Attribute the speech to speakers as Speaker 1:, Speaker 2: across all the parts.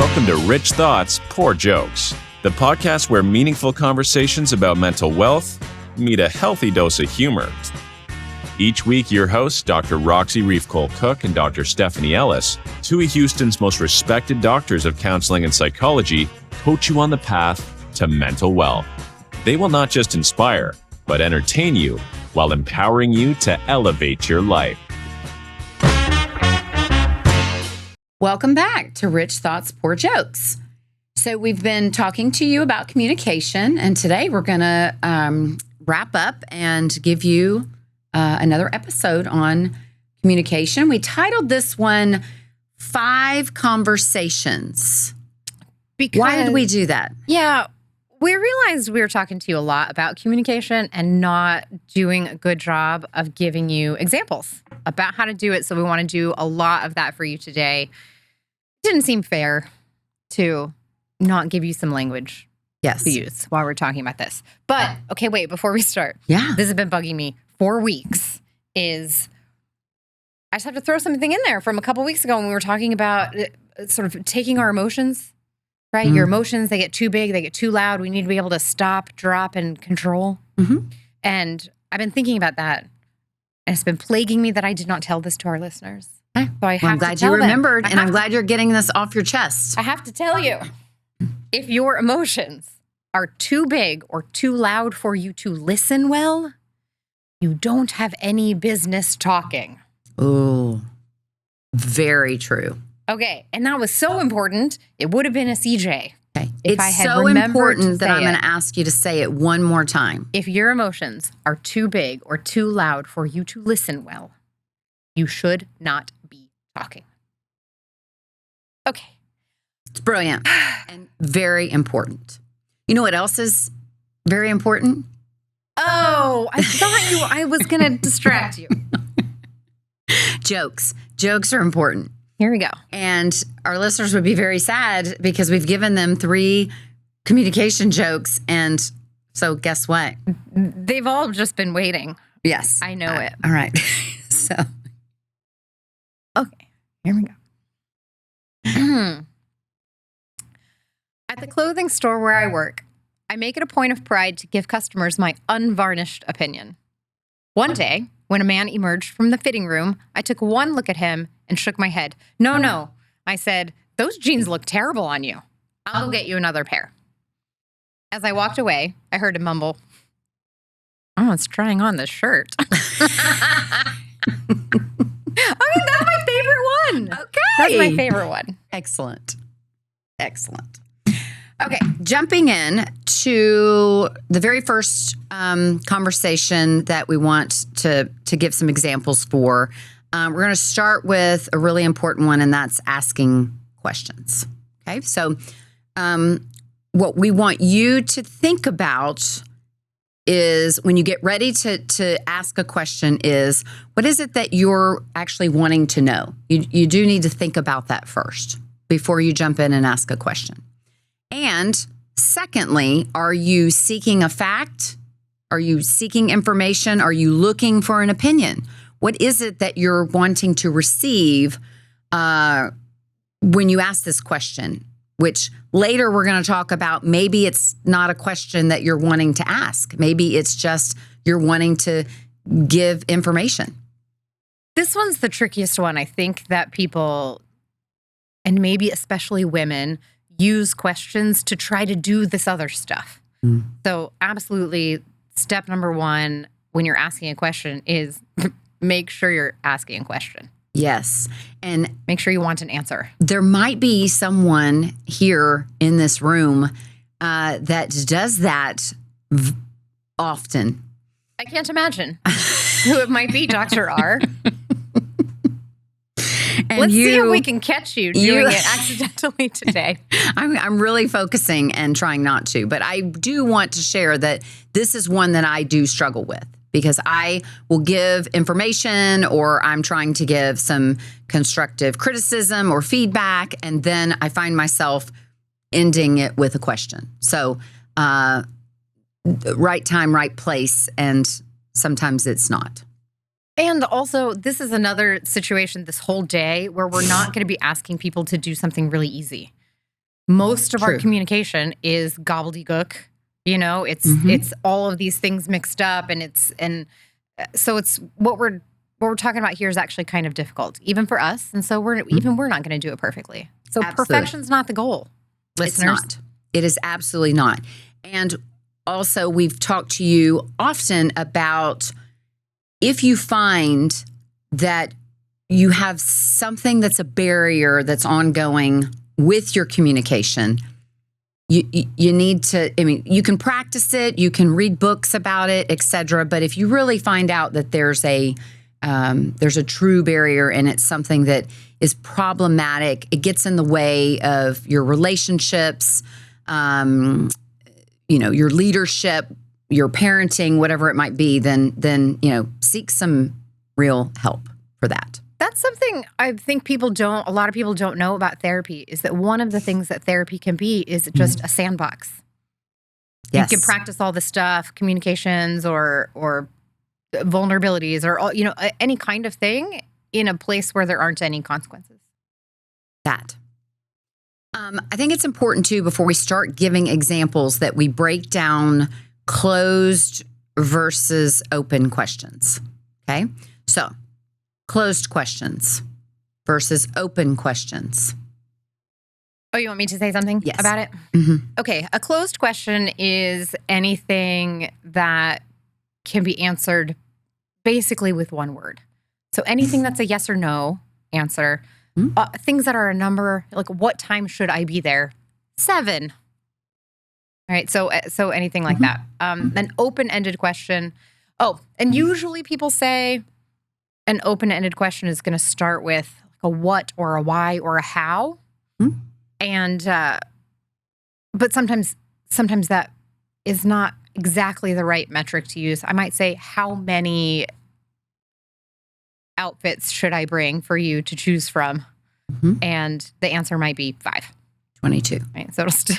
Speaker 1: Welcome to Rich Thoughts, Poor Jokes, the podcast where meaningful conversations about mental wealth meet a healthy dose of humor. Each week, your hosts, Dr. Roxy Riefkohl-Cook and Dr. Stephanie Ellis, two of Houston's most respected doctors of counseling and psychology, coach you on the path to mental wealth. They will not just inspire, but entertain you while empowering you to elevate your life.
Speaker 2: Welcome back to Rich Thoughts, Poor Jokes. So we've been talking to you about communication, and today we're going to wrap up and give you another episode on communication. We titled this one, 5 Conversations. Why did we do that?
Speaker 3: Yeah, we realized we were talking to you a lot about communication and not doing a good job of giving you examples about how to do it. So we want to do a lot of that for you today. It didn't seem fair to not give you some language to use while we're talking about this. But, okay, wait, before we start.
Speaker 2: Yeah.
Speaker 3: This has been bugging me for weeks. I just have to throw something in there from a couple weeks ago when we were talking about sort of taking our emotions. Right? Mm-hmm. Your emotions, they get too big, they get too loud. We need to be able to stop, drop, and control. Mm-hmm. And I've been thinking about that. And it's been plaguing me that I did not tell this to our listeners. So
Speaker 2: I'm glad you remembered, and I'm glad you're getting this off your chest.
Speaker 3: I have to tell you, if your emotions are too big or too loud for you to listen well, you don't have any business talking.
Speaker 2: Oh, very true.
Speaker 3: Okay, and that was so important, it would have been a CJ.
Speaker 2: Okay. It's so important that I'm going to ask you to say it one more time.
Speaker 3: If your emotions are too big or too loud for you to listen well, you should not be talking. Okay.
Speaker 2: It's brilliant and very important. You know what else is very important?
Speaker 3: Oh, I thought I was going to distract you.
Speaker 2: Jokes. Jokes are important.
Speaker 3: Here we go.
Speaker 2: And our listeners would be very sad because we've given them 3 communication jokes. And so guess what?
Speaker 3: They've all just been waiting.
Speaker 2: Yes.
Speaker 3: I know it.
Speaker 2: All right. So.
Speaker 3: Okay. Here we go. At the clothing store where I work, I make it a point of pride to give customers my unvarnished opinion. One day, when a man emerged from the fitting room, I took one look at him and shook my head. No, I said, those jeans look terrible on you. I'll go get you another pair. As I walked away, I heard him mumble, oh, it's trying on this shirt. I mean, that's my favorite one.
Speaker 2: Okay.
Speaker 3: That's my favorite one.
Speaker 2: Excellent. Okay, jumping in to the very first conversation that we want to give some examples for. We're going to start with a really important one, and that's asking questions. Okay, so what we want you to think about is when you get ready to ask a question is, what is it that you're actually wanting to know? You do need to think about that first before you jump in and ask a question. And secondly, are you seeking a fact? Are you seeking information? Are you looking for an opinion? What is it that you're wanting to receive when you ask this question? Which later we're going to talk about, maybe it's not a question that you're wanting to ask. Maybe it's just you're wanting to give information.
Speaker 3: This one's the trickiest one. I think that people, and maybe especially women, use questions to try to do this other stuff. Mm. So absolutely, step number 1 when you're asking a question is make sure you're asking a question.
Speaker 2: Yes. And
Speaker 3: make sure you want an answer.
Speaker 2: There might be someone here in this room that does that often.
Speaker 3: I can't imagine who it might be, Dr. R. And let's see if we can catch you doing it accidentally today.
Speaker 2: I'm really focusing and trying not to, but I do want to share that this is one that I do struggle with because I will give information or I'm trying to give some constructive criticism or feedback, and then I find myself ending it with a question. So right time, right place, and sometimes it's not.
Speaker 3: And also, this is another situation this whole day where we're not going to be asking people to do something really easy. Most of our
Speaker 2: True.
Speaker 3: communication is gobbledygook. It's all of these things mixed up, so it's what we're talking about here is actually kind of difficult, even for us. And so we're not going to do it perfectly. So perfection's not the goal, listeners.
Speaker 2: It's not. It is absolutely not. And also, we've talked to you often about if you find that you have something that's a barrier that's ongoing with your communication, you need to, you can practice it, you can read books about it, etc. But if you really find out that there's a true barrier and it's something that is problematic, it gets in the way of your relationships, your leadership, your parenting, whatever it might be, then seek some real help for that.
Speaker 3: That's something I think a lot of people don't know about therapy, is that one of the things that therapy can be is just a sandbox.
Speaker 2: Yes.
Speaker 3: You can practice all this stuff, communications or vulnerabilities or any kind of thing in a place where there aren't any consequences.
Speaker 2: That. I think it's important too, before we start giving examples, that we break down closed versus open questions. Okay? So, closed questions versus open questions.
Speaker 3: Oh, you want me to say something about it?
Speaker 2: Mm-hmm.
Speaker 3: Okay. A closed question is anything that can be answered basically with one word. So anything that's a yes or no answer, things that are a number, like what time should I be there? 7. All right. So anything like that. An open-ended question. Oh, and usually people say an open-ended question is going to start with a what or a why or a how. And, but sometimes that is not exactly the right metric to use. I might say, how many outfits should I bring for you to choose from? And the answer might be 5.
Speaker 2: 22.
Speaker 3: Right, so it'll still.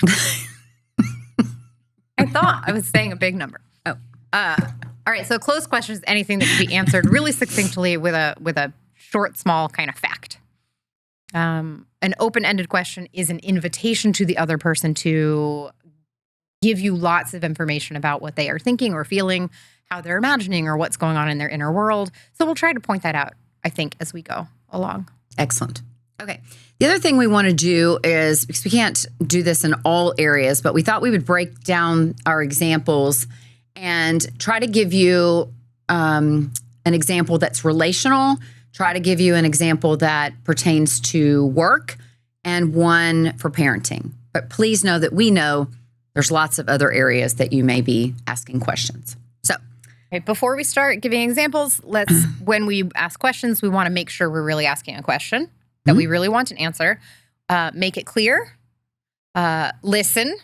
Speaker 3: I thought I was saying a big number.
Speaker 2: Oh.
Speaker 3: All right. So a closed question is anything that can be answered really succinctly with a short, small kind of fact. An open-ended question is an invitation to the other person to give you lots of information about what they are thinking or feeling, how they're imagining, or what's going on in their inner world. So we'll try to point that out, I think, as we go along.
Speaker 2: Excellent. Okay. The other thing we want to do is, because we can't do this in all areas, but we thought we would break down our examples and try to give you an example that's relational, try to give you an example that pertains to work, and one for parenting. But please know that we know there's lots of other areas that you may be asking questions. So,
Speaker 3: okay, before we start giving examples, when we ask questions, we want to make sure we're really asking a question that we really want an answer. Make it clear. Listen.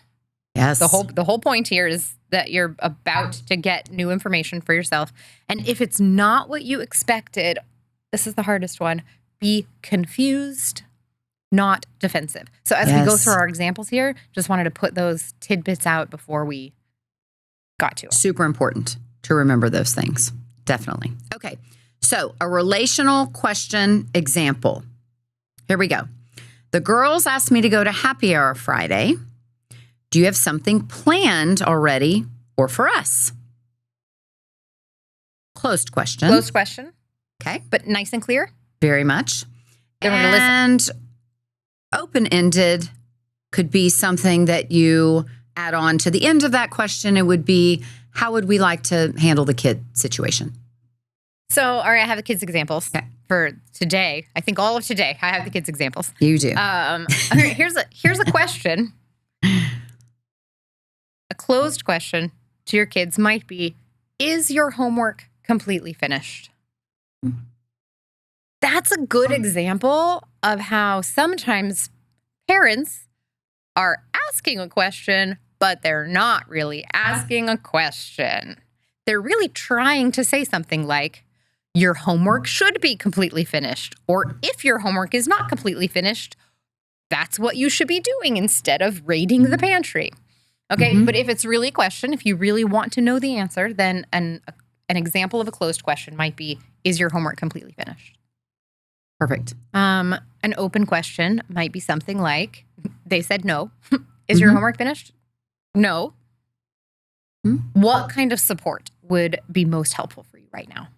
Speaker 2: yes.
Speaker 3: The whole point here is that you're about to get new information for yourself. And if it's not what you expected, this is the hardest one. Be confused, not defensive. So as we go through our examples here, just wanted to put those tidbits out before we got to it.
Speaker 2: Super important to remember those things. Definitely. Okay. So a relational question example. Here we go. The girls asked me to go to happy hour Friday. Do you have something planned already or for us? Closed question.
Speaker 3: Closed question.
Speaker 2: Okay.
Speaker 3: But nice and clear.
Speaker 2: Very much.
Speaker 3: Then we're gonna listen.
Speaker 2: And open-ended could be something that you add on to the end of that question. It would be, how would we like to handle the kid situation?
Speaker 3: So, all right, I have the kids' examples
Speaker 2: Okay.
Speaker 3: for today. I think all of today, I have the kids' examples.
Speaker 2: You do.
Speaker 3: All right, here's a question. A closed question to your kids might be, is your homework completely finished? That's a good example of how sometimes parents are asking a question, but they're not really asking a question. They're really trying to say something like, your homework should be completely finished. Or if your homework is not completely finished, that's what you should be doing instead of raiding the pantry. Okay, but if it's really a question, if you really want to know the answer, then an example of a closed question might be, is your homework completely finished?
Speaker 2: Perfect.
Speaker 3: An open question might be something like, they said no. Is your homework finished? No. What kind of support would be most helpful for you right now?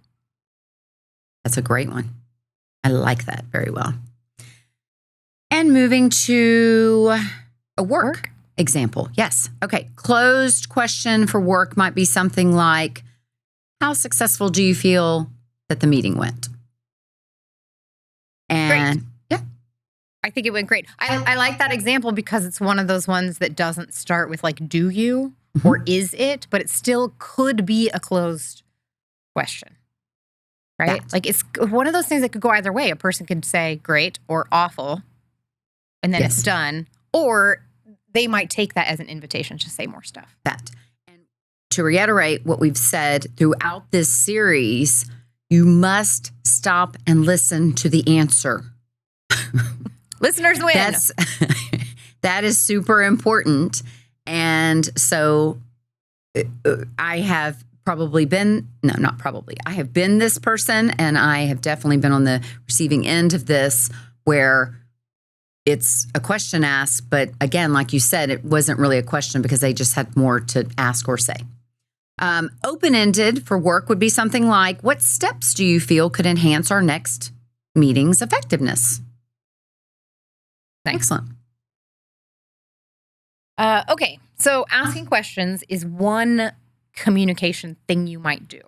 Speaker 2: That's a great one. I like that very well. And moving to a work example. Yes. Okay. Closed question for work might be something like, how successful do you feel that the meeting went? And
Speaker 3: great. Yeah, I think it went great. I like that example because it's one of those ones that doesn't start with like, do you or is it, but it still could be a closed question, right? Like it's one of those things that could go either way. A person could say great or awful, and then it's done. Or they might take that as an invitation to say more stuff.
Speaker 2: And to reiterate what we've said throughout this series, you must stop and listen to the answer.
Speaker 3: Listeners win.
Speaker 2: That is super important. And so I have I have been this person, and I have definitely been on the receiving end of this where it's a question asked, but again, like you said, it wasn't really a question because they just had more to ask or say. Open-ended for work would be something like, what steps do you feel could enhance our next meeting's effectiveness? Excellent.
Speaker 3: Okay, so asking questions is one communication thing you might do.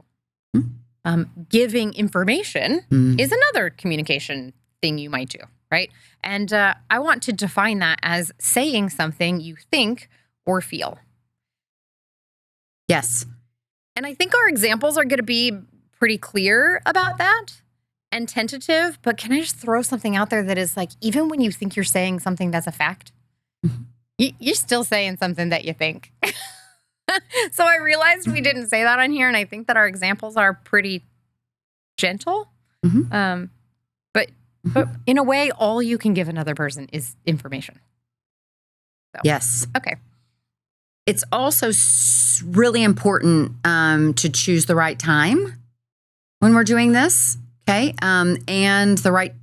Speaker 3: Giving information is another communication thing you might do, right? And I want to define that as saying something you think or feel.
Speaker 2: Yes.
Speaker 3: And I think our examples are going to be pretty clear about that and tentative, but can I just throw something out there that is like, even when you think you're saying something that's a fact, you're still saying something that you think. So I realized we didn't say that on here, and I think that our examples are pretty gentle. But in a way, all you can give another person is information. So.
Speaker 2: Yes.
Speaker 3: Okay.
Speaker 2: It's also really important to choose the right time when we're doing this, okay? And the right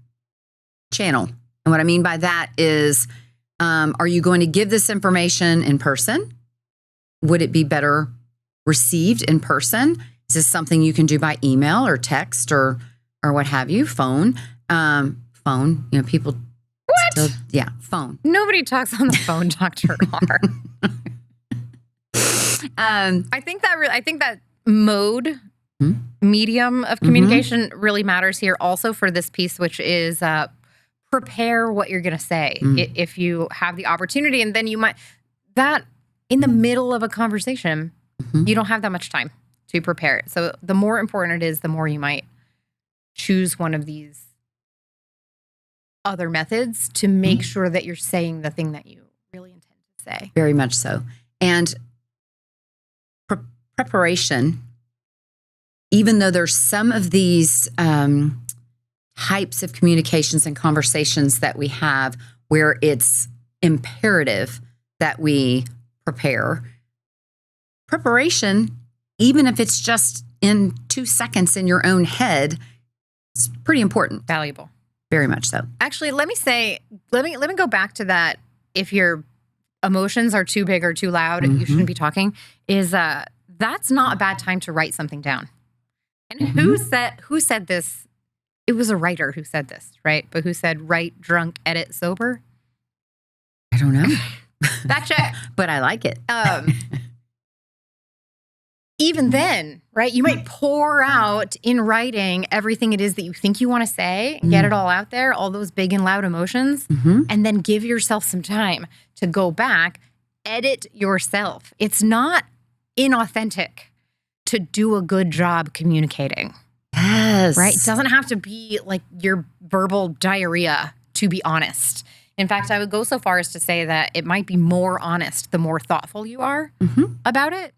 Speaker 2: channel. And what I mean by that is, are you going to give this information in person? Would it be better received in person? Is this something you can do by email or text or what have you? Phone. Phone. You know, people.
Speaker 3: What?
Speaker 2: Phone.
Speaker 3: Nobody talks on the phone, Dr. R. I think that mode, medium of communication really matters here also for this piece, which is prepare what you're going to say if you have the opportunity. And then you might, that in the middle of a conversation, you don't have that much time to prepare it. So the more important it is, the more you might choose one of these other methods to make sure that you're saying the thing that you really intend to say.
Speaker 2: Very much so. And preparation, even though there's some of these types of communications and conversations that we have where it's imperative that we prepare, preparation, even if it's just in 2 seconds in your own head, it's pretty important.
Speaker 3: Valuable.
Speaker 2: Very much so.
Speaker 3: Actually, let me go back to that. If your emotions are too big or too loud and you shouldn't be talking, is that's not a bad time to write something down. And who said this? It was a writer who said this, right? But who said write drunk, edit sober?
Speaker 2: I don't know.
Speaker 3: That check.
Speaker 2: But I like it.
Speaker 3: Even then, right? You might pour out in writing everything it is that you think you want to say, get it all out there, all those big and loud emotions, and then give yourself some time to go back, edit yourself. It's not inauthentic to do a good job communicating.
Speaker 2: Yes.
Speaker 3: Right? It doesn't have to be like your verbal diarrhea, to be honest. In fact, I would go so far as to say that it might be more honest the more thoughtful you are about it.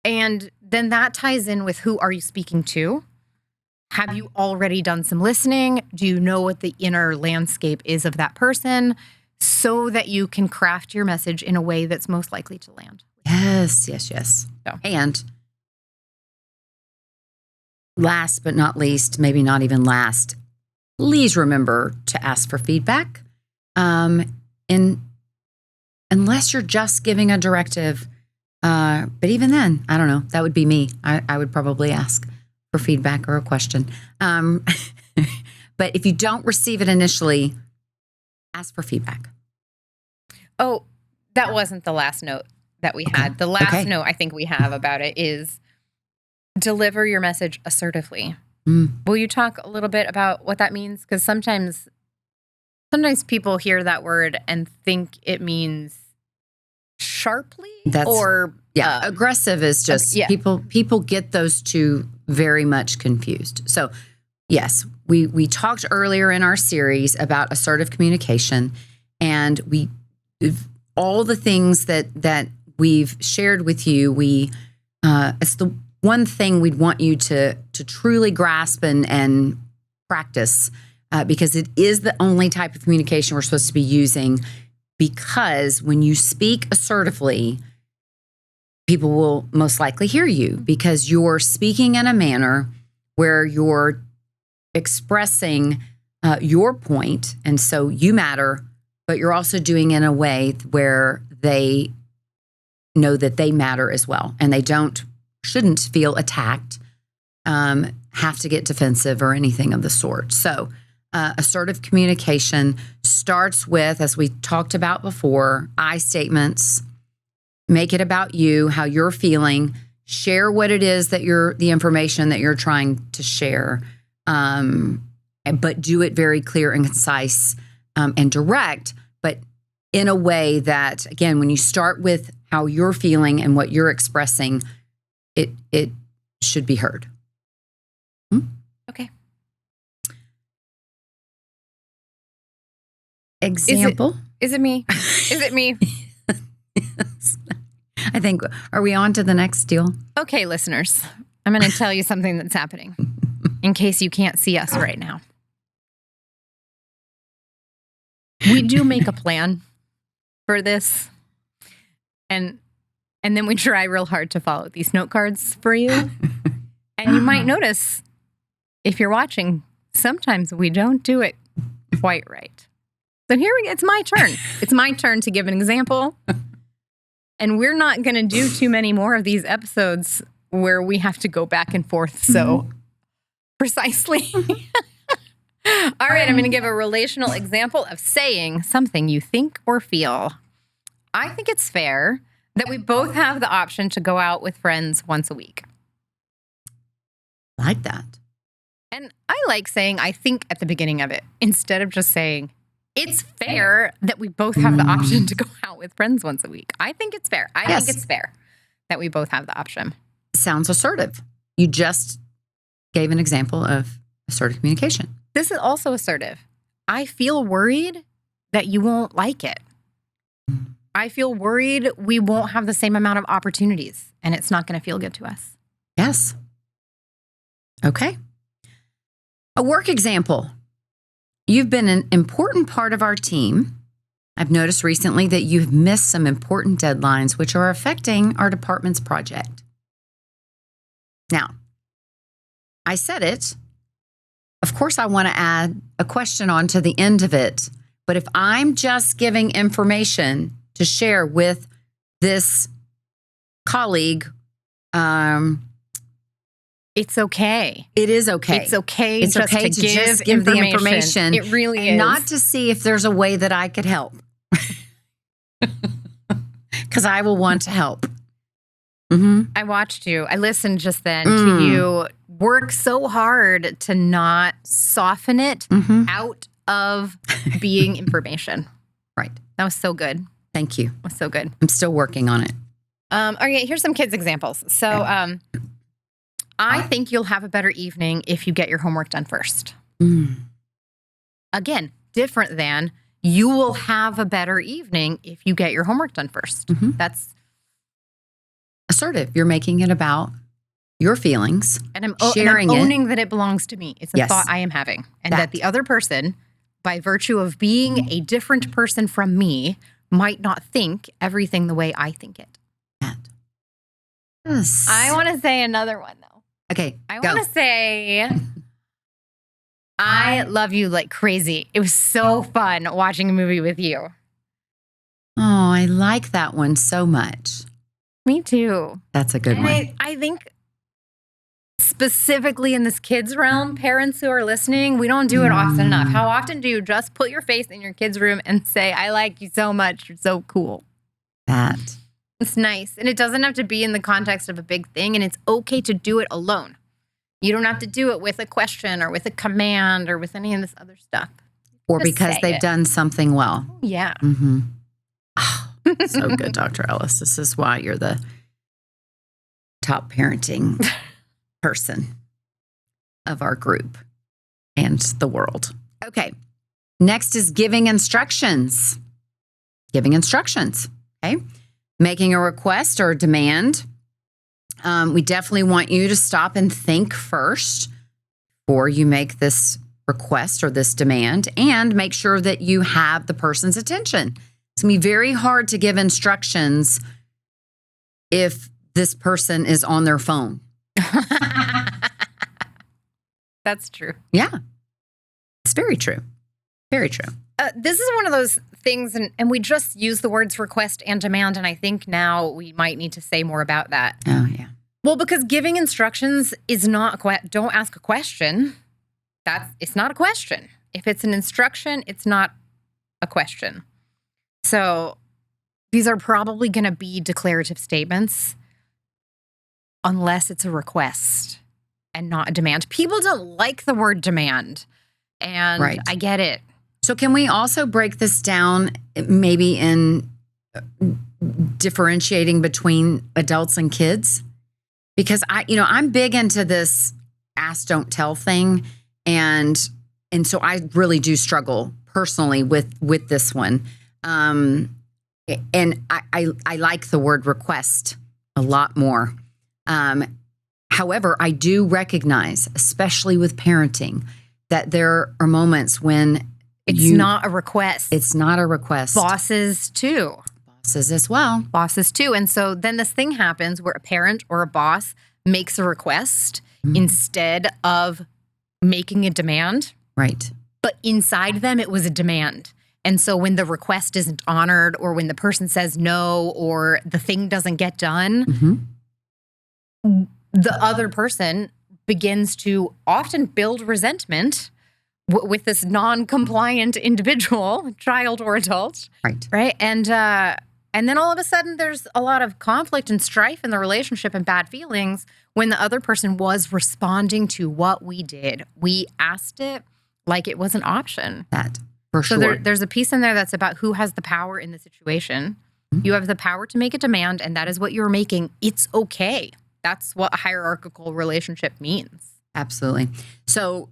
Speaker 3: And then that ties in with, who are you speaking to? Have you already done some listening? Do you know what the inner landscape is of that person, so that you can craft your message in a way that's most likely to land?
Speaker 2: Yes. So. And last but not least, maybe not even last, please remember to ask for feedback in unless you're just giving a directive. But even then, I don't know. That would be me. I would probably ask for feedback or a question. But if you don't receive it initially, ask for feedback.
Speaker 3: Oh, that wasn't the last note that we had. The last note I think we have about it is deliver your message assertively. Will you talk a little bit about what that means? Because sometimes people hear that word and think it means sharply
Speaker 2: aggressive is just people get those two very much confused. So yes, we talked earlier in our series about assertive communication, and all the things that we've shared with you, it's the one thing we'd want you to truly grasp and practice, because it is the only type of communication we're supposed to be using. Because when you speak assertively, people will most likely hear you, because you're speaking in a manner where you're expressing your point, and so you matter, but you're also doing it in a way where they know that they matter as well, and they shouldn't feel attacked, have to get defensive or anything of the sort. So assertive communication starts with, as we talked about before, I statements. Make it about you, how you're feeling. Share what it is that the information that you're trying to share, but do it very clear and concise and direct, but in a way that, again, when you start with how you're feeling and what you're expressing, it should be heard.
Speaker 3: Okay.
Speaker 2: Example.
Speaker 3: Is it me? Is it me?
Speaker 2: Yes. I think, are we on to the next deal?
Speaker 3: Okay, listeners, I'm going to tell you something that's happening in case you can't see us right now. We do make a plan for this, and then we try real hard to follow these note cards for you. And you might notice, if you're watching, sometimes we don't do it quite right. So it's my turn. It's my turn to give an example. And we're not going to do too many more of these episodes where we have to go back and forth so precisely. All right, I'm going to give a relational example of saying something you think or feel. I think it's fair that we both have the option to go out with friends once a week.
Speaker 2: Like that.
Speaker 3: And I like saying I think at the beginning of it, instead of just saying, it's fair that we both have the option to go out with friends once a week. I think it's fair. I think it's fair that we both have the option.
Speaker 2: Sounds assertive. You just gave an example of assertive communication.
Speaker 3: This is also assertive. I feel worried that you won't like it. I feel worried we won't have the same amount of opportunities, and it's not going to feel good to us.
Speaker 2: Yes. Okay. A work example. You've been an important part of our team. I've noticed recently that you've missed some important deadlines, which are affecting our department's project. Now, I said it. Of course, I want to add a question on to the end of it. But if I'm just giving information to share with this colleague,
Speaker 3: it's okay.
Speaker 2: It is okay.
Speaker 3: It's okay.
Speaker 2: It's
Speaker 3: just
Speaker 2: okay
Speaker 3: to
Speaker 2: just give the information.
Speaker 3: It really
Speaker 2: and
Speaker 3: is.
Speaker 2: not to see if there's a way that I could help, because I will want to help.
Speaker 3: I watched you. I listened just then to you work so hard to not soften it out of being information.
Speaker 2: Right.
Speaker 3: That was so good.
Speaker 2: Thank you.
Speaker 3: That was so good.
Speaker 2: I'm still working on it.
Speaker 3: Okay, here's some kids' examples. So, I think you'll have a better evening if you get your homework done first. Again, different than you will have a better evening if you get your homework done first. That's
Speaker 2: assertive. You're making it about your feelings,
Speaker 3: and I'm
Speaker 2: sharing
Speaker 3: owning that it belongs to me. It's a thought I am having, and that the other person, by virtue of being a different person from me, might not think everything the way I think it.
Speaker 2: Yes.
Speaker 3: I want to say another one, though.
Speaker 2: Okay,
Speaker 3: I want to say, I love you like crazy. It was so fun watching a movie with you.
Speaker 2: Oh, I like that one so much.
Speaker 3: Me too.
Speaker 2: That's a good
Speaker 3: And
Speaker 2: one.
Speaker 3: I think specifically in this kids realm, parents who are listening, we don't do it often enough. How often do you just put your face in your kid's room and say, I like you so much. You're so cool.
Speaker 2: That.
Speaker 3: It's nice. And it doesn't have to be in the context of a big thing. And it's okay to do it alone. You don't have to do it with a question or with a command or with any of this other stuff.
Speaker 2: Or
Speaker 3: Just
Speaker 2: because
Speaker 3: say
Speaker 2: they've
Speaker 3: it.
Speaker 2: done something well.
Speaker 3: Yeah.
Speaker 2: Mm-hmm. Oh, so good, Dr. Ellis. This is why you're the top parenting person of our group and the world. Okay. Next is giving instructions. Giving instructions. Okay. Making a request or a demand. We definitely want you to stop and think first before you make this request or this demand, and make sure that you have the person's attention. It's going to be very hard to give instructions if this person is on their phone.
Speaker 3: That's true.
Speaker 2: Yeah. It's very true. Very true.
Speaker 3: This is one of those things, and we just use the words request and demand, and I think now we might need to say more about that.
Speaker 2: Oh, yeah.
Speaker 3: Well, because giving instructions is not don't ask a question. It's not a question. If it's an instruction, it's not a question. So these are probably going to be declarative statements unless it's a request and not a demand. People don't like the word demand, and
Speaker 2: Right.
Speaker 3: I get it.
Speaker 2: So can we also break this down maybe in differentiating between adults and kids? Because I'm big into this ask, don't tell thing. And so I really do struggle personally with this one. And I like the word request a lot more. However, I do recognize, especially with parenting, that there are moments when
Speaker 3: It's not a request.
Speaker 2: It's not a request.
Speaker 3: Bosses too.
Speaker 2: Bosses as well.
Speaker 3: Bosses too. And so then this thing happens where a parent or a boss makes a request instead of making a demand.
Speaker 2: Right.
Speaker 3: But inside them, it was a demand. And so when the request isn't honored, or when the person says no, or the thing doesn't get done, the other person begins to often build resentment with this non-compliant individual, child or adult.
Speaker 2: Right.
Speaker 3: Right. And then all of a sudden there's a lot of conflict and strife in the relationship and bad feelings when the other person was responding to what we did. We asked it like it was an option.
Speaker 2: That, for
Speaker 3: So
Speaker 2: sure.
Speaker 3: there's a piece in there that's about who has the power in the situation. You have the power to make a demand, and that is what you're making. It's okay. That's what a hierarchical relationship means.
Speaker 2: Absolutely. So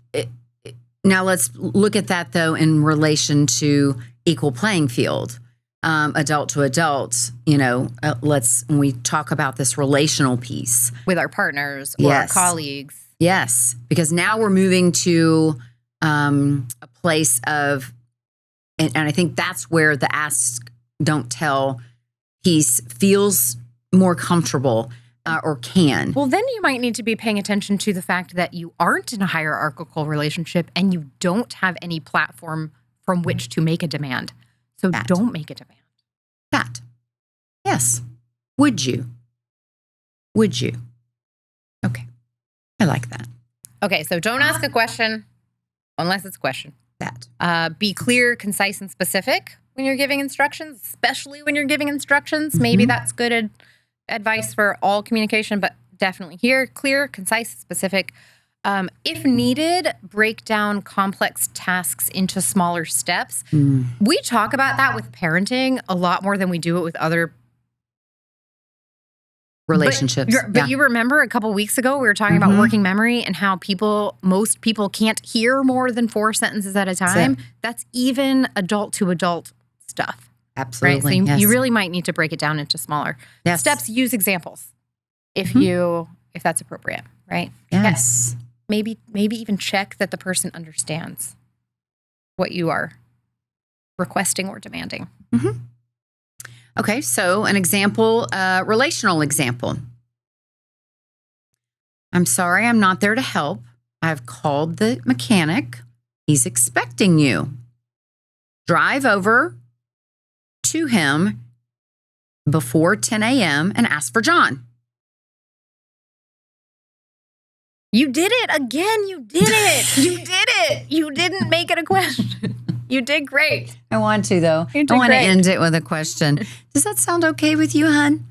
Speaker 2: now let's look at that, though, in relation to equal playing field, adult to adult. When we talk about this relational piece.
Speaker 3: With our partners or our
Speaker 2: Yes.
Speaker 3: colleagues.
Speaker 2: Yes, because now we're moving to a place of, and I think that's where the ask, don't tell piece feels more comfortable or can.
Speaker 3: Well, then you might need to be paying attention to the fact that you aren't in a hierarchical relationship and you don't have any platform from which to make a demand. So don't make a demand.
Speaker 2: That. Yes. Would you? Would you? Okay. I like that.
Speaker 3: Okay, so don't ask a question unless it's a question.
Speaker 2: That.
Speaker 3: Be clear, concise, and specific when you're giving instructions, especially when you're giving instructions. Maybe that's good advice for all communication, but definitely here, clear, concise, specific. If needed, break down complex tasks into smaller steps. We talk about that with parenting a lot more than we do it with other
Speaker 2: Relationships.
Speaker 3: But you remember a couple weeks ago, we were talking about working memory and how most people can't hear more than 4 sentences at a time. That's even adult to adult stuff.
Speaker 2: Absolutely.
Speaker 3: Right? So
Speaker 2: yes.
Speaker 3: you really might need to break it down into smaller steps. Use examples if that's appropriate, right?
Speaker 2: Yes.
Speaker 3: Maybe even check that the person understands what you are requesting or demanding.
Speaker 2: Okay, so an example, relational example. I'm sorry, I'm not there to help. I've called the mechanic. He's expecting you. Drive over to him before 10 a.m. and ask for John.
Speaker 3: You did it again. You did it. You did it. You didn't make it a question. You did great.
Speaker 2: I want to, though.
Speaker 3: You did
Speaker 2: I want to
Speaker 3: great.
Speaker 2: end it with a question. Does that sound okay with you, hon?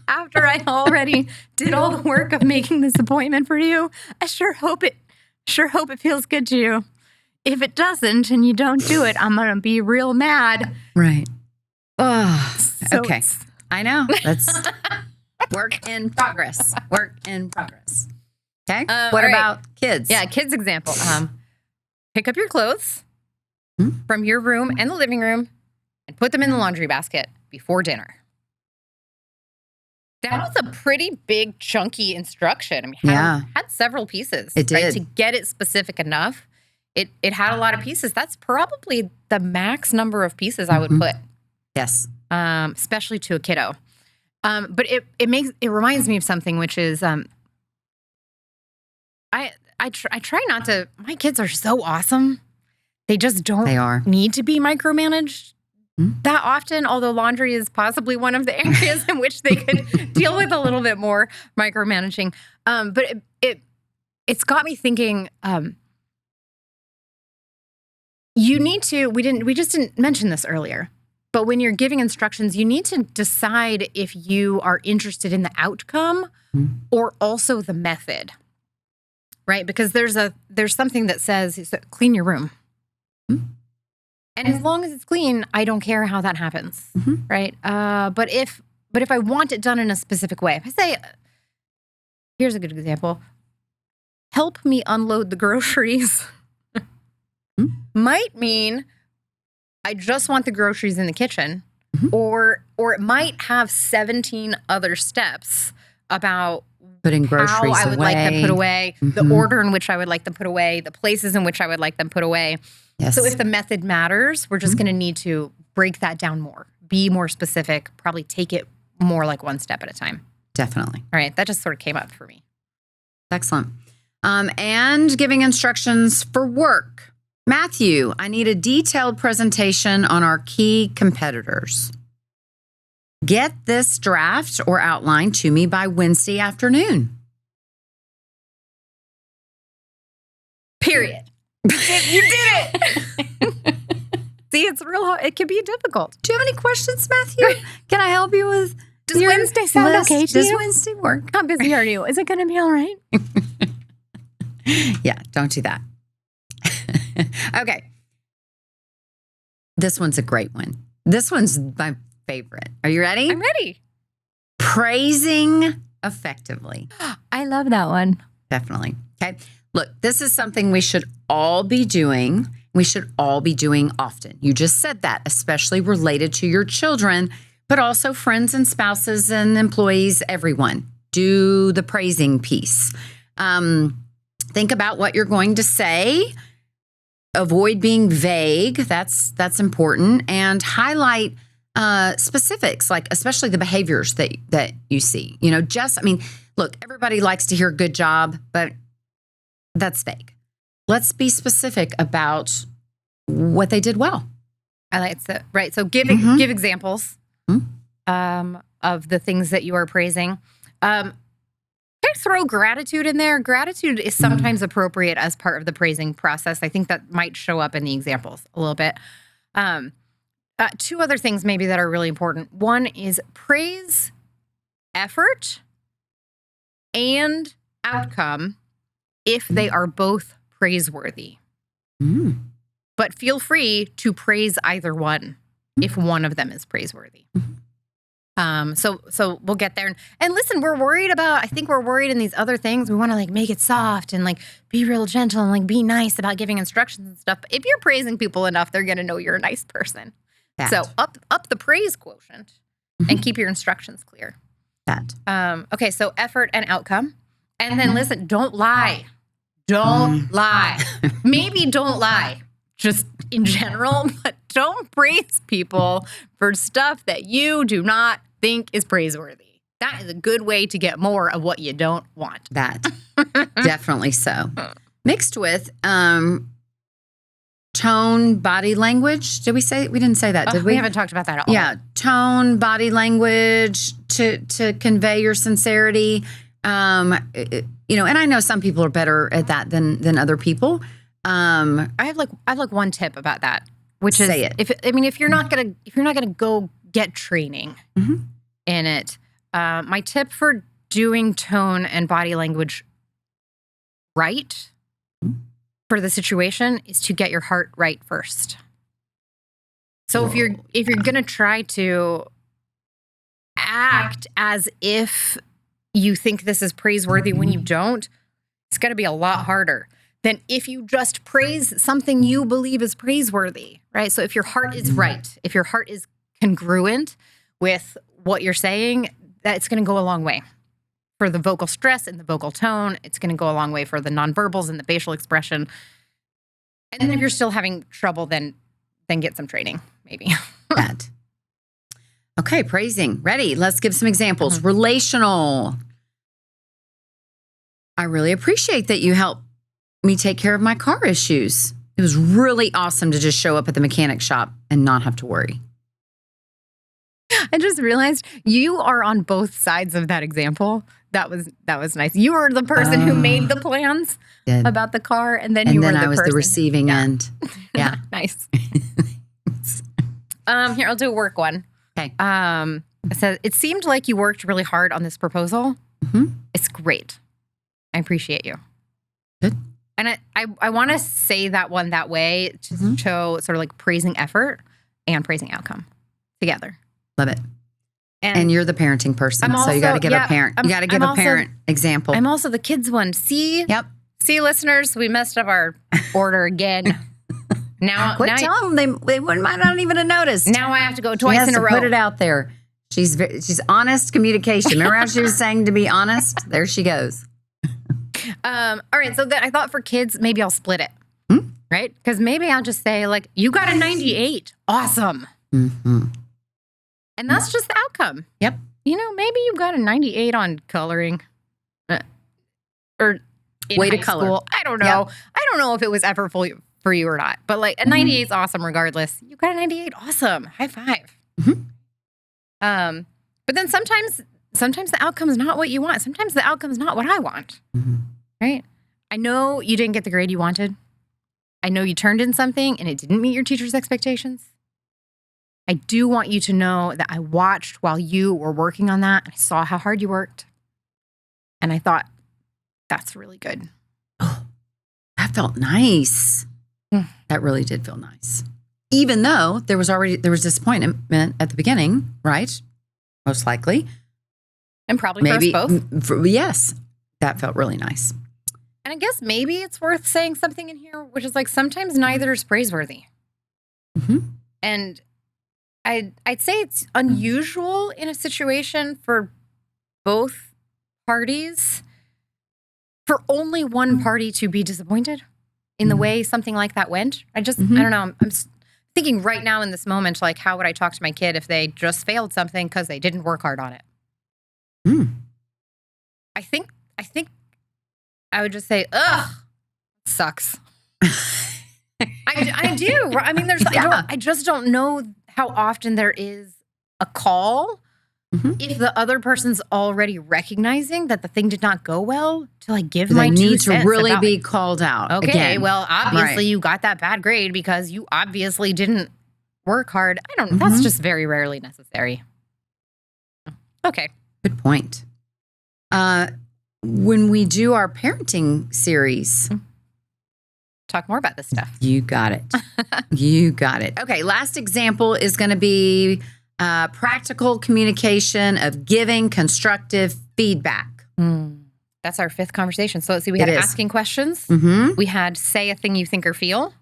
Speaker 3: After I already did all the work of making this appointment for you, I sure hope it feels good to you. If it doesn't and you don't do it, I'm going to be real mad.
Speaker 2: Right. Oh,
Speaker 3: So
Speaker 2: okay.
Speaker 3: it's-
Speaker 2: I know. That's work in progress. Work in progress. Okay. What
Speaker 3: all right.
Speaker 2: about kids?
Speaker 3: Yeah, kids example. Pick up your clothes
Speaker 2: Hmm?
Speaker 3: from your room and the living room and put them in the laundry basket before dinner. That was a pretty big, chunky instruction. I mean, had several pieces.
Speaker 2: It
Speaker 3: Right?
Speaker 2: did.
Speaker 3: To get it specific enough, it had a lot of pieces. That's probably the max number of pieces I would put,
Speaker 2: Yes.
Speaker 3: especially to a kiddo. But it reminds me of something, which is I try not to. My kids are so awesome. They just don't
Speaker 2: They are.
Speaker 3: need to be micromanaged that often, although laundry is possibly one of the areas in which they could deal with a little bit more micromanaging. But it's got me thinking, you need to, we just didn't mention this earlier, but when you're giving instructions, you need to decide if you are interested in the outcome or also the method, right? Because there's something that says, clean your room. And as long as it's clean, I don't care how that happens, right? But if I want it done in a specific way, if I say, here's a good example, help me unload the groceries, might mean I just want the groceries in the kitchen, or it might have 17 other steps about
Speaker 2: Putting groceries
Speaker 3: how I would
Speaker 2: away.
Speaker 3: like them put away, the order in which I would like them put away, the places in which I would like them put away.
Speaker 2: Yes.
Speaker 3: So if the method matters, we're just going to need to break that down more, be more specific, probably take it more like one step at a time.
Speaker 2: Definitely.
Speaker 3: All right, that just sort of came up for me.
Speaker 2: Excellent. And giving instructions for work. Matthew, I need a detailed presentation on our key competitors. Get this draft or outline to me by Wednesday afternoon.
Speaker 3: Period. You did it. See, it's real hard. It can be difficult.
Speaker 2: Do you have any questions, Matthew? Can I help you with
Speaker 3: Does
Speaker 2: your
Speaker 3: Wednesday sound
Speaker 2: list?
Speaker 3: okay to
Speaker 2: Does
Speaker 3: you?
Speaker 2: Wednesday work?
Speaker 3: How busy are you? Is it going to be all right?
Speaker 2: Yeah, don't do that. Okay. This one's a great one. This one's my favorite. Are you ready?
Speaker 3: I'm ready.
Speaker 2: Praising effectively.
Speaker 3: I love that one.
Speaker 2: Definitely. Okay. Look, this is something we should all be doing. We should all be doing often. You just said that, especially related to your children, but also friends and spouses and employees, everyone. Do the praising piece. Think about what you're going to say. Avoid being vague. That's important. And highlight specifics, like especially the behaviors that you see. Look, everybody likes to hear good job, but that's vague. Let's be specific about what they did well.
Speaker 3: I like that. Right. So give examples of the things that you are praising. I throw gratitude in there. Gratitude is sometimes appropriate as part of the praising process. I think that might show up in the examples a little bit. Two other things maybe that are really important. One is praise effort and outcome if they are both praiseworthy. But feel free to praise either one if one of them is praiseworthy. So we'll get there. And listen, I think we're worried in these other things. We want to make it soft and be real gentle and be nice about giving instructions and stuff. But if you're praising people enough, they're going to know you're a nice person. So up the praise quotient and keep your instructions clear. Okay, so effort and outcome. And then listen, don't lie. Don't lie. Maybe don't lie. Just in general, but don't praise people for stuff that you do not think is praiseworthy. That is a good way to get more of what you don't want.
Speaker 2: That definitely so. Mixed with tone, body language. Did we say, we didn't say that, did we?
Speaker 3: We haven't talked about that at all.
Speaker 2: Yeah. Tone, body language to convey your sincerity. And I know some people are better at that than other people.
Speaker 3: I have like one tip about that, which is
Speaker 2: Say it.
Speaker 3: if you're not gonna go get training
Speaker 2: Mm-hmm.
Speaker 3: in it, my tip for doing tone and body language right for the situation is to get your heart right first. So if you're gonna try to act as if you think this is praiseworthy when you don't, it's gonna be a lot harder than if you just praise something you believe is praiseworthy, right? So if your heart is right, if your heart is congruent with what you're saying, that's going to go a long way for the vocal stress and the vocal tone. It's going to go a long way for the nonverbals and the facial expression. And then if you're still having trouble, then get some training, maybe.
Speaker 2: That. Okay, praising. Ready? Let's give some examples. Relational. I really appreciate that you helped me take care of my car issues. It was really awesome to just show up at the mechanic shop and not have to worry.
Speaker 3: I just realized you are on both sides of that example. That was nice. You were the person who made the plans about the car, and then
Speaker 2: I was the receiving end. Yeah.
Speaker 3: Nice. Here, I'll do a work one.
Speaker 2: Okay.
Speaker 3: It says, it seemed like you worked really hard on this proposal.
Speaker 2: Mm-hmm.
Speaker 3: It's great. I appreciate you.
Speaker 2: Good.
Speaker 3: And I want to say that one that way to show sort of like praising effort and praising outcome together.
Speaker 2: Love it. And you're the parenting person, so you got to give a parent. You got to give a parent example.
Speaker 3: I'm also the kids one. See?
Speaker 2: Yep.
Speaker 3: See, listeners, we messed up our order again. Now,
Speaker 2: quit telling them they might not even have noticed.
Speaker 3: Now I have to go twice in a row.
Speaker 2: Put it out there. She's honest communication. Remember how she was saying to be honest? There she goes.
Speaker 3: All right, so I thought for kids, maybe I'll split it, right? Because maybe I'll just say, like, you got a 98. Awesome.
Speaker 2: Mm-hmm.
Speaker 3: And that's just the outcome.
Speaker 2: Yep.
Speaker 3: Maybe you got a 98 on coloring or in
Speaker 2: way to
Speaker 3: high
Speaker 2: color.
Speaker 3: School. I don't know.
Speaker 2: Yep.
Speaker 3: I don't know if it was ever for you or not. But, like, a 98 is awesome regardless. You got a 98. Awesome. High five.
Speaker 2: Mm-hmm.
Speaker 3: But then sometimes the outcome is not what you want. Sometimes the outcome is not what I want.
Speaker 2: Mm-hmm.
Speaker 3: Right? I know you didn't get the grade you wanted. I know you turned in something and it didn't meet your teacher's expectations. I do want you to know that I watched while you were working on that. I saw how hard you worked. And I thought, that's really good.
Speaker 2: Oh, that felt nice. That really did feel nice. Even though there was disappointment at the beginning, right? Most likely.
Speaker 3: And probably maybe, for us both.
Speaker 2: Yes. That felt really nice.
Speaker 3: And I guess maybe it's worth saying something in here, which is like sometimes neither is praiseworthy.
Speaker 2: Mm-hmm.
Speaker 3: And I'd say it's unusual in a situation for both parties for only one party to be disappointed in the way something like that went. I don't know. I'm thinking right now in this moment, like, how would I talk to my kid if they just failed something because they didn't work hard on it? I think I would just say, ugh, sucks. I do. I mean, I just don't know how often there is a call if the other person's already recognizing that the thing did not go well to like give my 2 cents.
Speaker 2: They need to really be called out.
Speaker 3: Okay,
Speaker 2: again.
Speaker 3: well, obviously you got that bad grade because you obviously didn't work hard. I don't know. That's just very rarely necessary. Okay.
Speaker 2: Good point. When we do our parenting series,
Speaker 3: talk more about this stuff.
Speaker 2: You got it. You got it. Okay, last example is going to be practical communication of giving constructive feedback.
Speaker 3: That's our 5th conversation. So let's see, we had asking questions. We had say a thing you think or feel,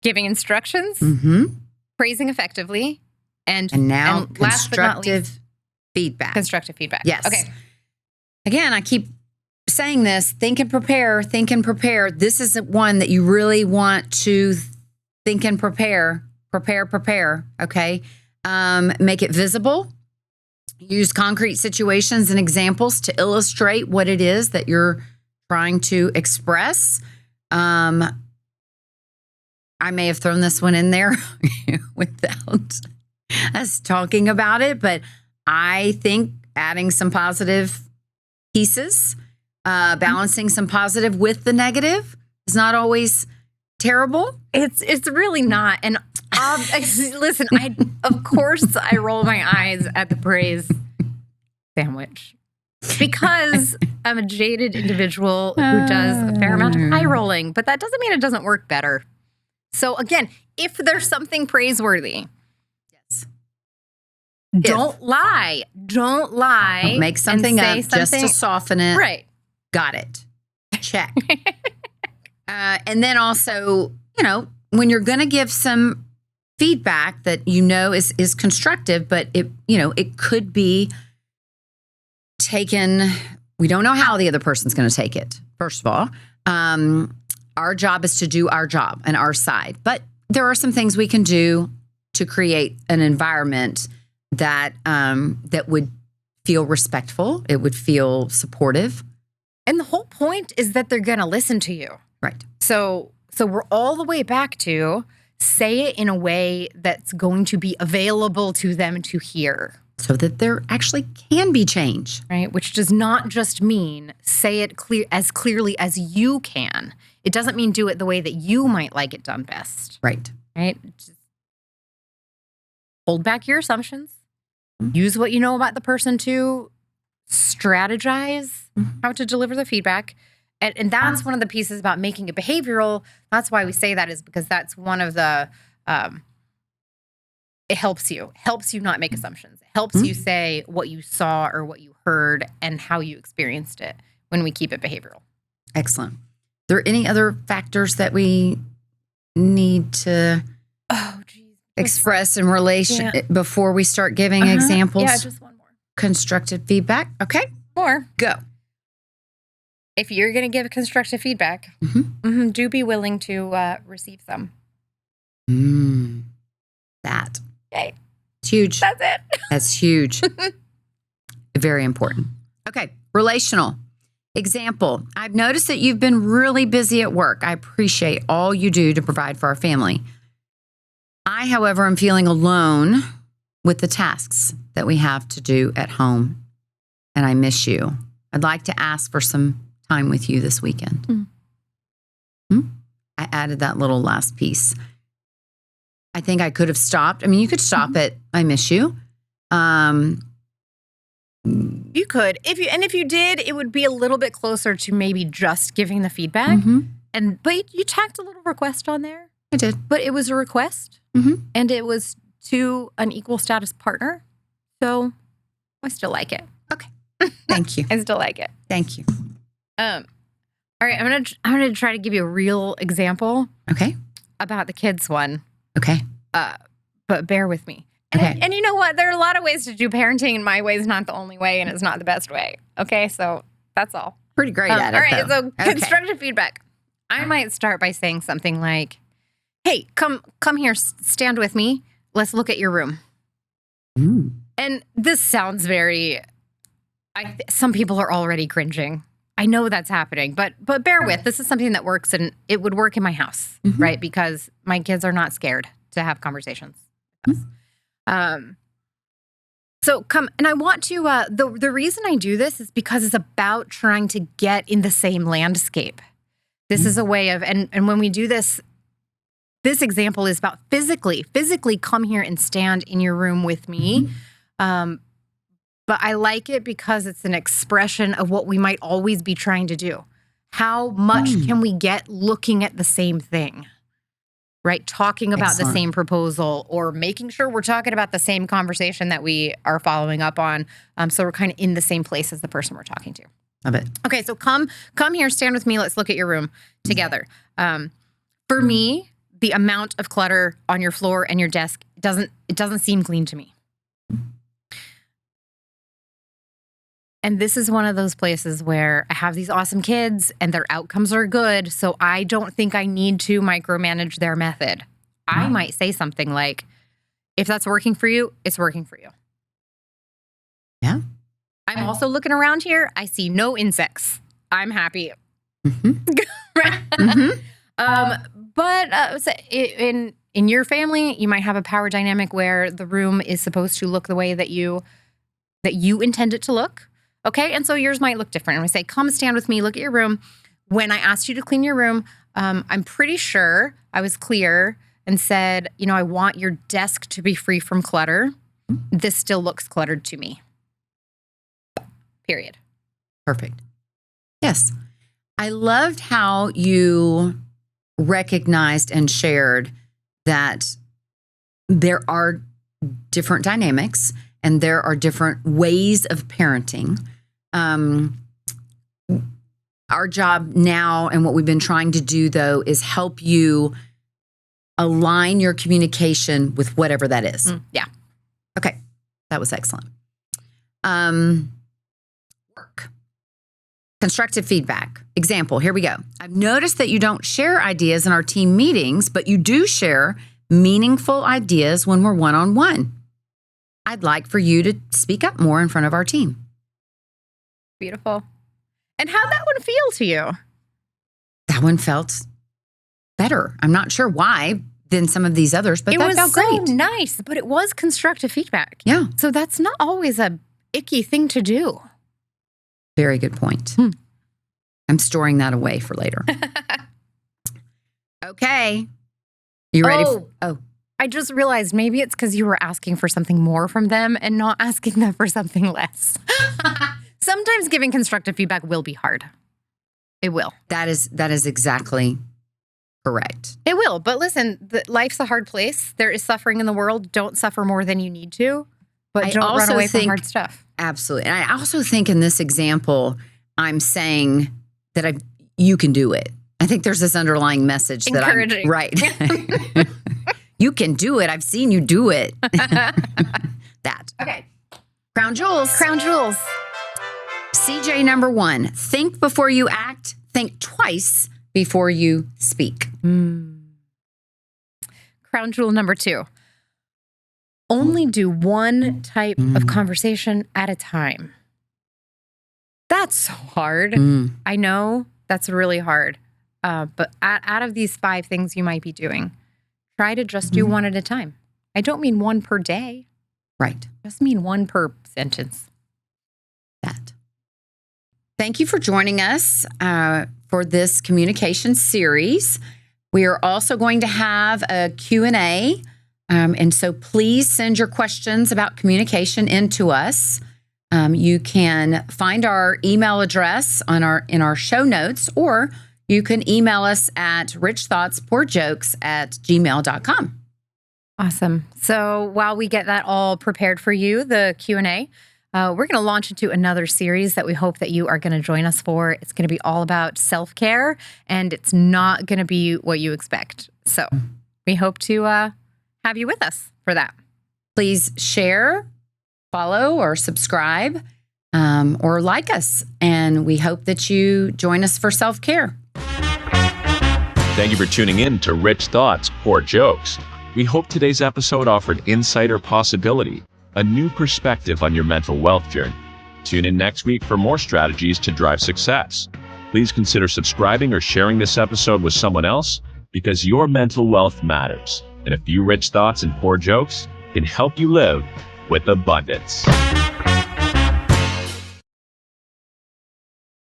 Speaker 3: giving instructions, praising effectively, and
Speaker 2: now
Speaker 3: last but not
Speaker 2: constructive
Speaker 3: least,
Speaker 2: feedback.
Speaker 3: Constructive feedback.
Speaker 2: Yes.
Speaker 3: Okay.
Speaker 2: Again, I keep saying this, think and prepare, think and prepare. This is one that you really want to think and prepare, okay? Make it visible. Use concrete situations and examples to illustrate what it is that you're trying to express. I I may have thrown this one in there without us talking about it, but I think adding some positive pieces, balancing some positive with the negative is not always terrible.
Speaker 3: It's really not. And listen, of course I roll my eyes at the praise sandwich because I'm a jaded individual who does a fair amount of eye rolling, but that doesn't mean it doesn't work better. So again, if there's something praiseworthy,
Speaker 2: Yes.
Speaker 3: don't lie. Don't lie.
Speaker 2: Don't make something
Speaker 3: and
Speaker 2: up
Speaker 3: say
Speaker 2: just to soften it.
Speaker 3: Right.
Speaker 2: Got it. Check. And then also, when you're going to give some feedback that is constructive, but it could be taken. We don't know how the other person's going to take it. First of all, our job is to do our job and our side, but there are some things we can do to create an environment that would feel respectful. It would feel supportive.
Speaker 3: And the whole point is that they're going to listen to you.
Speaker 2: Right.
Speaker 3: So we're all the way back to say it in a way that's going to be available to them to hear.
Speaker 2: So that there actually can be change.
Speaker 3: Right? Which does not just mean say it as clearly as you can. It doesn't mean do it the way that you might like it done best.
Speaker 2: Right.
Speaker 3: Right? Just hold back your assumptions. Use what you know about the person to strategize how to deliver the feedback. And that's one of the pieces about making it behavioral. That's why we say that, is because that's one of the, it helps you not make assumptions. It helps you say what you saw or what you heard and how you experienced it when we keep it behavioral.
Speaker 2: Excellent. Are there any other factors that we need to express in relation before we start giving examples?
Speaker 3: Yeah, just one more.
Speaker 2: Constructive feedback. Okay.
Speaker 3: More.
Speaker 2: Go.
Speaker 3: If you're going to give constructive feedback, do be willing to receive some.
Speaker 2: That.
Speaker 3: Okay.
Speaker 2: It's huge.
Speaker 3: That's it.
Speaker 2: That's huge. Very important. Okay. Relational. Example. I've noticed that you've been really busy at work. I appreciate all you do to provide for our family. I, however, am feeling alone with the tasks that we have to do at home, and I miss you. I'd like to ask for some time with you this weekend. I added that little last piece. I think I could have stopped. I mean, you could stop at "I miss you."
Speaker 3: You could, if you did, it would be a little bit closer to maybe just giving the feedback. But you tacked a little request on there.
Speaker 2: I did,
Speaker 3: but it was a request, and it was to an equal status partner. So I still like it.
Speaker 2: Okay, thank you.
Speaker 3: I still like it.
Speaker 2: Thank you.
Speaker 3: All right, I'm gonna try to give you a real example.
Speaker 2: Okay.
Speaker 3: About the kids one.
Speaker 2: Okay.
Speaker 3: But bear with me.
Speaker 2: Okay.
Speaker 3: And you know what? There are a lot of ways to do parenting, and my way is not the only way, and it's not the best way. Okay, so that's all.
Speaker 2: Pretty great at it.
Speaker 3: All right,
Speaker 2: though.
Speaker 3: so constructive feedback. I might start by saying something like, "Hey, come here, stand with me. Let's look at your room." And this sounds very. Some people are already cringing. I know that's happening, but bear with. This is something that works, and it would work in my house, right? Because my kids are not scared to have conversations. So come, and I want to, the reason I do this is because it's about trying to get in the same landscape. This is a way of, and when we do this example is about physically come here and stand in your room with me. But I like it because it's an expression of what we might always be trying to do. How much can we get looking at the same thing? Right? Talking about the same proposal, or making sure we're talking about the same conversation that we are following up on. So we're kind of in the same place as the person we're talking to.
Speaker 2: Love it.
Speaker 3: Okay, so come here, stand with me. Let's look at your room together. For me, the amount of clutter on your floor and your desk doesn't seem clean to me. And this is one of those places where I have these awesome kids and their outcomes are good. So I don't think I need to micromanage their method. I might say something like, if that's working for you, it's working for you.
Speaker 2: Yeah.
Speaker 3: I'm also looking around here. I see no insects. I'm happy. But in your family, you might have a power dynamic where the room is supposed to look the way that you intend it to look. Okay, and so yours might look different. And we say, come stand with me, look at your room. When I asked you to clean your room, I'm pretty sure I was clear and said, I want your desk to be free from clutter. This still looks cluttered to me. Period.
Speaker 2: Perfect. Yes. I loved how you recognized and shared that there are different dynamics and there are different ways of parenting. Our job now and what we've been trying to do, though, is help you align your communication with whatever that is.
Speaker 3: Yeah.
Speaker 2: Okay. That was excellent. Work. Constructive feedback. Example, here we go. I've noticed that you don't share ideas in our team meetings, but you do share meaningful ideas when we're one-on-one. I'd like for you to speak up more in front of our team.
Speaker 3: Beautiful. And how'd that one feel to you?
Speaker 2: That one felt better. I'm not sure why than some of these others, but that felt great.
Speaker 3: It was so nice, but it was constructive feedback.
Speaker 2: Yeah.
Speaker 3: So that's not always a icky thing to do.
Speaker 2: Very good point. I'm storing that away for later. Okay. You ready?
Speaker 3: Oh. I just realized maybe it's because you were asking for something more from them and not asking them for something less. Sometimes giving constructive feedback will be hard. It will.
Speaker 2: That is exactly correct.
Speaker 3: It will. But listen, life's a hard place. There is suffering in the world. Don't suffer more than you need to. But don't run away from hard stuff.
Speaker 2: Absolutely. And I also think in this example, I'm saying that you can do it. I think there's this underlying message that
Speaker 3: encouraging.
Speaker 2: Right. You can do it. I've seen you do it. That.
Speaker 3: Okay.
Speaker 2: Crown jewels.
Speaker 3: Crown jewels.
Speaker 2: CJ number 1, think before you act. Think twice before you speak.
Speaker 3: Crown jewel number 2. Only do one type of conversation at a time. That's so hard. I know that's really hard. But out of these 5 things you might be doing, try to just do one at a time. I don't mean one per day.
Speaker 2: Right.
Speaker 3: Just mean one per sentence.
Speaker 2: That. Thank you for joining us for this communication series. We are also going to have a Q&A. And so please send your questions about communication into us. You can find our email address in our show notes, or you can email us at richthoughtspoorjokes@gmail.com.
Speaker 3: Awesome. So while we get that all prepared for you, the Q&A, we're going to launch into another series that we hope that you are going to join us for. It's going to be all about self-care, and it's not going to be what you expect. So we hope to have you with us for that.
Speaker 2: Please share, follow, or subscribe, or like us. And we hope that you join us for self-care.
Speaker 1: Thank you for tuning in to Rich Thoughts, Poor Jokes. We hope today's episode offered insight or possibility, a new perspective on your mental wealth journey. Tune in next week for more strategies to drive success. Please consider subscribing or sharing this episode with someone else, because your mental wealth matters. And a few rich thoughts and poor jokes can help you live with abundance.